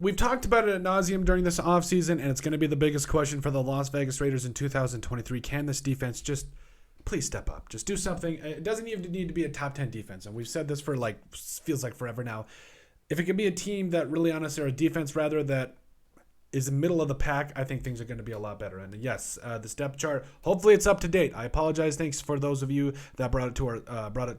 we've talked about it ad nauseum during this offseason, and it's going to be the biggest question for the Las Vegas Raiders in 2023. Can this defense just please step up? Just do something. It doesn't even need to be a top 10 defense, and we've said this for feels like forever now. If it can be a team that really honestly, or a defense rather, that is the middle of the pack, I think things are going to be a lot better. And yes, this depth chart, hopefully it's up to date. I apologize. Thanks for those of you that brought it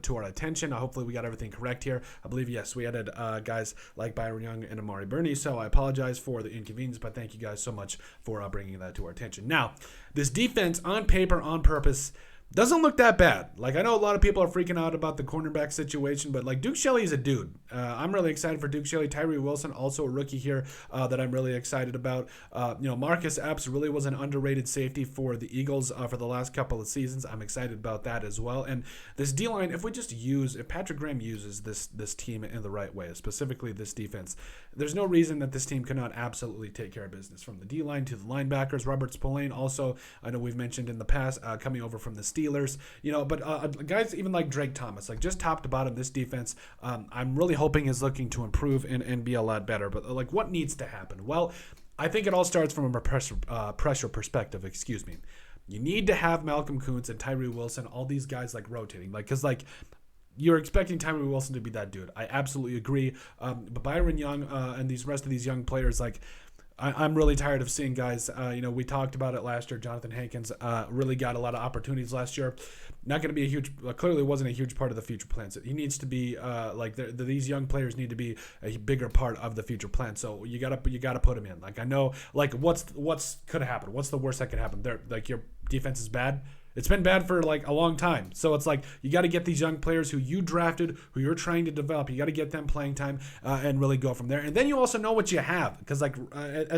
to our attention. Hopefully we got everything correct here. I believe, yes, we added guys like Byron Young and Amari Burney, so I apologize for the inconvenience, but thank you guys so much for bringing that to our attention. Now, this defense on paper, on purpose, doesn't look that bad. I know a lot of people are freaking out about the cornerback situation, but Duke Shelley is a dude. I'm really excited for Duke Shelley. Tyree Wilson, also a rookie here that I'm really excited about. Marcus Epps really was an underrated safety for the Eagles for the last couple of seasons. I'm excited about that as well. And this D-line, if Patrick Graham uses this team in the right way, specifically this defense, there's no reason that this team cannot absolutely take care of business. From the D-line to the linebackers, Robert Spillane also, I know we've mentioned in the past, coming over from the Steelers, but guys even like Drake Thomas, just top to bottom, this defense, I'm really hoping is looking to improve and be a lot better. But what needs to happen? Well, I think it all starts from a pressure perspective. Excuse me. You need to have Malcolm Kuntz and Tyree Wilson, all these guys rotating, because you're expecting Tyree Wilson to be that dude. I absolutely agree. But Byron Young and these rest of these young players, I'm really tired of seeing guys. We talked about it last year. Jonathan Hankins really got a lot of opportunities last year. Not going to be clearly wasn't a huge part of the future plans. He needs to be these young players need to be a bigger part of the future plan. So you gotta put him in. I know what's could happen. What's the worst that could happen? Your defense is bad. It's been bad for a long time. So it's you got to get these young players who you drafted, who you're trying to develop. You got to get them playing time and really go from there. And then you also know what you have, because at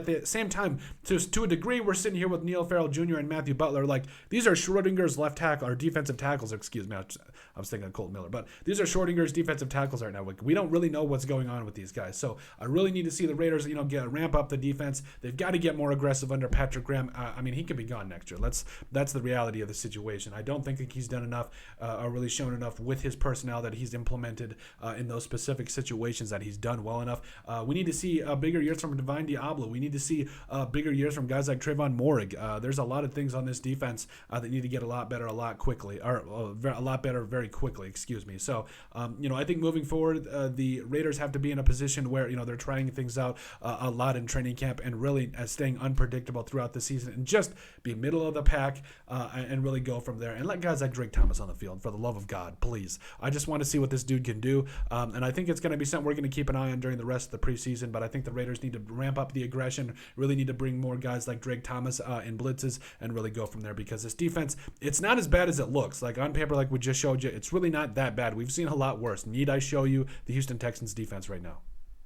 the same time, to a degree, we're sitting here with Neil Farrell Jr. and Matthew Butler. These are Schrodinger's left tackle or defensive tackles. Excuse me, I was thinking of Colton Miller, but these are Schrodinger's defensive tackles right now. We don't really know what's going on with these guys. So I really need to see the Raiders, ramp up the defense. They've got to get more aggressive under Patrick Graham. He could be gone next year. That's the reality of the situation. I don't think he's done enough or really shown enough with his personnel that he's implemented in those specific situations that he's done well enough. We need to see bigger years from Divine Diablo. We need to see bigger years from guys like Trayvon Morig. There's a lot of things on this defense that need to get a lot better a lot quickly, or a lot better very quickly, excuse me. So, I think moving forward, the Raiders have to be in a position where, they're trying things out a lot in training camp and really staying unpredictable throughout the season and just be middle of the pack and really go from there and let guys like Drake Thomas on the field, for the love of God, please. I just want to see what this dude can do, and I think it's going to be something we're going to keep an eye on during the rest of the preseason, but I think the Raiders need to ramp up the aggression, really need to bring more guys like Drake Thomas in blitzes and really go from there, because this defense, it's not as bad as it looks. On paper, we just showed you, it's really not that bad. We've seen a lot worse. Need I show you the Houston Texans defense right now?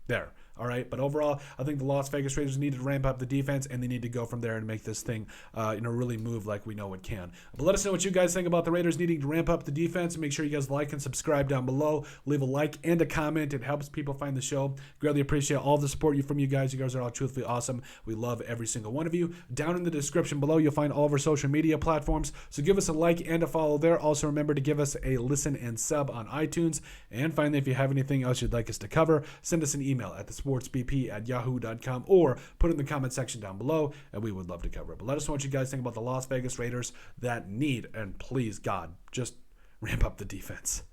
There. All right, but overall, I think the Las Vegas Raiders need to ramp up the defense, and they need to go from there and make this thing, really move like we know it can. But let us know what you guys think about the Raiders needing to ramp up the defense. Make sure you guys like and subscribe down below. Leave a like and a comment. It helps people find the show. Greatly appreciate all the support from you guys. You guys are all truthfully awesome. We love every single one of you. Down in the description below, you'll find all of our social media platforms. So give us a like and a follow there. Also, remember to give us a listen and sub on iTunes. And finally, if you have anything else you'd like us to cover, send us an email at thesportsbp@yahoo.com or put it in the comment section down below, and we would love to cover it. But let us know what you guys think about the Las Vegas Raiders that need, and please, God, just ramp up the defense.